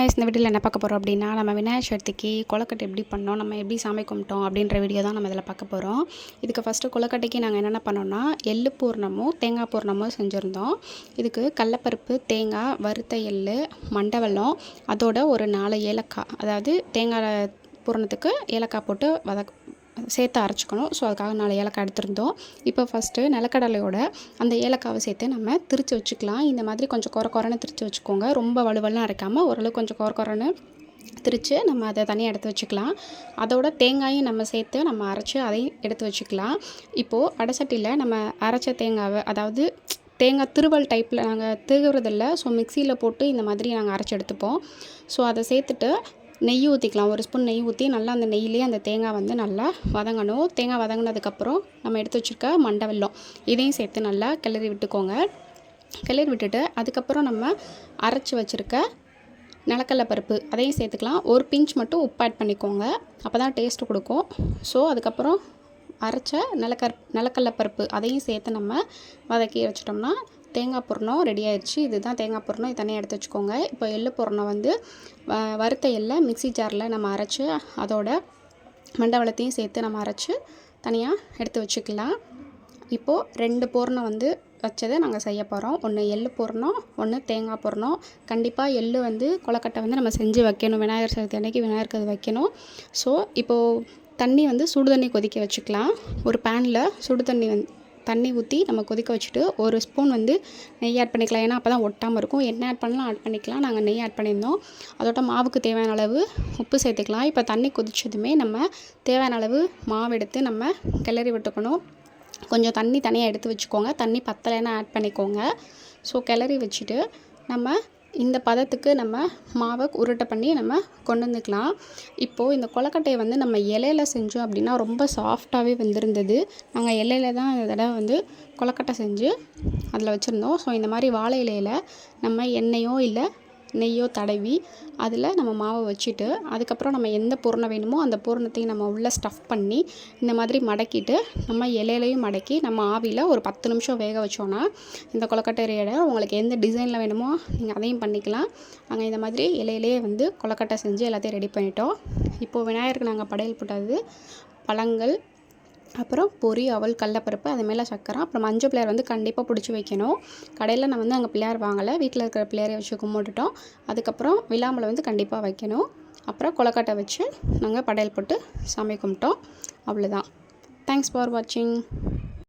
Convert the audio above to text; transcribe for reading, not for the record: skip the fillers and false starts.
Guys, இந்த வீடியோவில் என்ன பார்க்க போகிறோம் அப்படின்னா, நம்ம விநாயகர் சதுர்த்திக்கு கொழுக்கட்டை எப்படி பண்ணோம், நம்ம எப்படி சாமி கும்பிட்டோம் அப்படின்ற வீடியோ தான் நம்ம இதில் பார்க்க போகிறோம். இதுக்கு ஃபஸ்ட்டு கொழுக்கட்டைக்கு நாங்கள் என்னென்ன பண்ணோம்னா, எள்ளு பூர்ணமும் தேங்காய் பூர்ணமும் செஞ்சுருந்தோம். இதுக்கு கடலப்பருப்பு, தேங்காய், வறுத்த எள்ளு, மண்டவெல்லம், அதோட ஒரு 4 ஏலக்காய், அதாவது தேங்காய் பூரணத்துக்கு ஏலக்காய் போட்டு சேர்த்து அரைச்சிக்கணும். ஸோ அதுக்காக 4 ஏலக்காய் எடுத்திருந்தோம். இப்போ ஃபஸ்ட்டு நிலக்கடலையோட அந்த ஏலக்காவை சேர்த்து நம்ம திரித்து வச்சுக்கலாம். இந்த மாதிரி கொஞ்சம் குறைன்னு திரித்து வச்சுக்கோங்க. ரொம்ப வலுவெல்லாம் அரைக்காமல் ஓரளவுக்கு கொஞ்சம் குறைன்னு திரித்து நம்ம அதை தனியாக எடுத்து வச்சுக்கலாம். அதோட தேங்காயும் நம்ம சேர்த்து நம்ம அரைச்சி அதையும் எடுத்து வச்சுக்கலாம். இப்போது வடைசட்டியில் நம்ம அரைச்ச தேங்காவை, அதாவது தேங்காய் திருவல் டைப்பில் நாங்கள் திருவுறதில்ல, ஸோ மிக்சியில் போட்டு இந்த மாதிரி நாங்கள் அரைச்சி எடுத்துப்போம். ஸோ அதை சேர்த்துட்டு நெய் ஊற்றிக்கலாம். 1 ஸ்பூன் நெய் ஊற்றி நல்லா அந்த நெய்யிலே அந்த தேங்காய் நல்லா வதங்கணும். தேங்காய் வதங்கினதுக்கப்புறம் நம்ம எடுத்து வச்சுருக்க மண்டவெல்லம் இதையும் சேர்த்து நல்லா கிளறி விட்டுக்கோங்க. கிளறி விட்டுட்டு அதுக்கப்புறம் நம்ம அரைச்சி வச்சுருக்க நிலக்கடலை பருப்பு அதையும் சேர்த்துக்கலாம். 1 பிஞ்ச் மட்டும் உப்பு ஆட் பண்ணிக்கோங்க, அப்போ தான் டேஸ்ட்டு கொடுக்கும். ஸோ அதுக்கப்புறம் அரைச்ச நிலக்கடலை பருப்பு அதையும் சேர்த்து நம்ம வதக்கி வச்சிட்டோம்னா தேங்காய் பூரணம் ரெடி ஆயிடுச்சு. இதுதான் தேங்காய் பூரணம். இது தனியாக எடுத்து வச்சுக்கோங்க. இப்போ எள்ளு பூரணம் வறுத்த எள்ளை மிக்ஸி ஜாரில் நம்ம அரைச்சி அதோட மண்டவெல்லத்தையும் சேர்த்து நம்ம அரைச்சி தனியாக எடுத்து வச்சுக்கலாம். இப்போது 2 பூரணம் வச்சதை நாங்கள் செய்ய போகிறோம். ஒன்று எள்ளு பூரணம், ஒன்று தேங்காய் பூரணம். கண்டிப்பாக எள்ளு கொழுக்கட்டை நம்ம செஞ்சு வைக்கணும். விநாயகர் சதுர்த்தி அன்றைக்கி விநாயகருக்கு அது வைக்கணும். ஸோ இப்போது தண்ணி சுடு தண்ணி கொதிக்க வச்சுக்கலாம். ஒரு பேனில் சுடு தண்ணி ஊற்றி நம்ம கொதிக்க வச்சுட்டு 1 ஸ்பூன் நெய் ஆட் பண்ணிக்கலாம். ஏன்னா அப்போ தான் ஒட்டாமல் இருக்கும். எண்ணெய் ஆட் பண்ணலாம், ஆட் பண்ணிக்கலாம். நாங்கள் நெய் ஆட் பண்ணியிருந்தோம். அதோட மாவுக்கு தேவையான அளவு உப்பு சேர்த்துக்கலாம். இப்போ தண்ணி கொதிச்சதுமே நம்ம தேவையான அளவு மாவு எடுத்து நம்ம கிளறி விட்டுக்கணும். கொஞ்சம் தண்ணி தனியாக எடுத்து வச்சுக்கோங்க. தண்ணி பத்தலைன்னா ஆட் பண்ணிக்கோங்க. ஸோ கிளறி வச்சுட்டு நம்ம இந்த பதத்துக்கு நம்ம மாவை உருட்டை பண்ணி நம்ம கொண்டு வந்துக்கலாம். இப்போது இந்த கொழுக்கட்டையை நம்ம இலையில செஞ்சோம் அப்படின்னா ரொம்ப சாஃப்டாகவே வெந்திருந்தது. நாங்கள் இலையில தான் இந்த தடவை கொழுக்கட்டை செஞ்சு அதில் வச்சுருந்தோம். ஸோ இந்த மாதிரி வாழை இலையில் நம்ம எண்ணெயோ இல்லை நெய்யோ தடவி அதில் நம்ம மாவை வச்சுட்டு அதுக்கப்புறம் நம்ம எந்த பூரணம் வேணுமோ அந்த பூரணத்தையும் நம்ம உள்ளே ஸ்டஃப் பண்ணி இந்த மாதிரி மடக்கிட்டு நம்ம இலையிலையும் மடக்கி நம்ம ஆவியில் ஒரு 10 நிமிஷம் வேக வச்சோன்னா இந்த கொழுக்கட்டை ரெடி. உங்களுக்கு எந்த டிசைனில் வேணுமோ நீங்கள் அதையும் பண்ணிக்கலாம். நாங்கள் இந்த மாதிரி இலையிலேயே கொழுக்கட்டை செஞ்சு எல்லாத்தையும் ரெடி பண்ணிட்டோம். இப்போது விநாயகருக்கு நாங்கள் படையல் போட்டது பழங்கள், அப்புறம் பொரி, அவல், கடலப்பருப்பு, அது மேலே சக்கரை, அப்புறம் மஞ்சள் பிள்ளையார் கண்டிப்பாக பிடிச்சி வைக்கணும். கடையில் நான் அங்கே பிள்ளையார் வாங்கலை, வீட்டில் இருக்கிற பிள்ளையாரை வச்சு கும்பிட்டுட்டோம். அதுக்கப்புறம் விழாமல் கண்டிப்பாக வைக்கணும். அப்புறம் கொழுக்கட்டை வச்சு நாங்கள் படையல் போட்டு சாமி கும்பிட்டோம். அவ்வளோதான். தேங்க்ஸ் ஃபார் வாட்சிங்.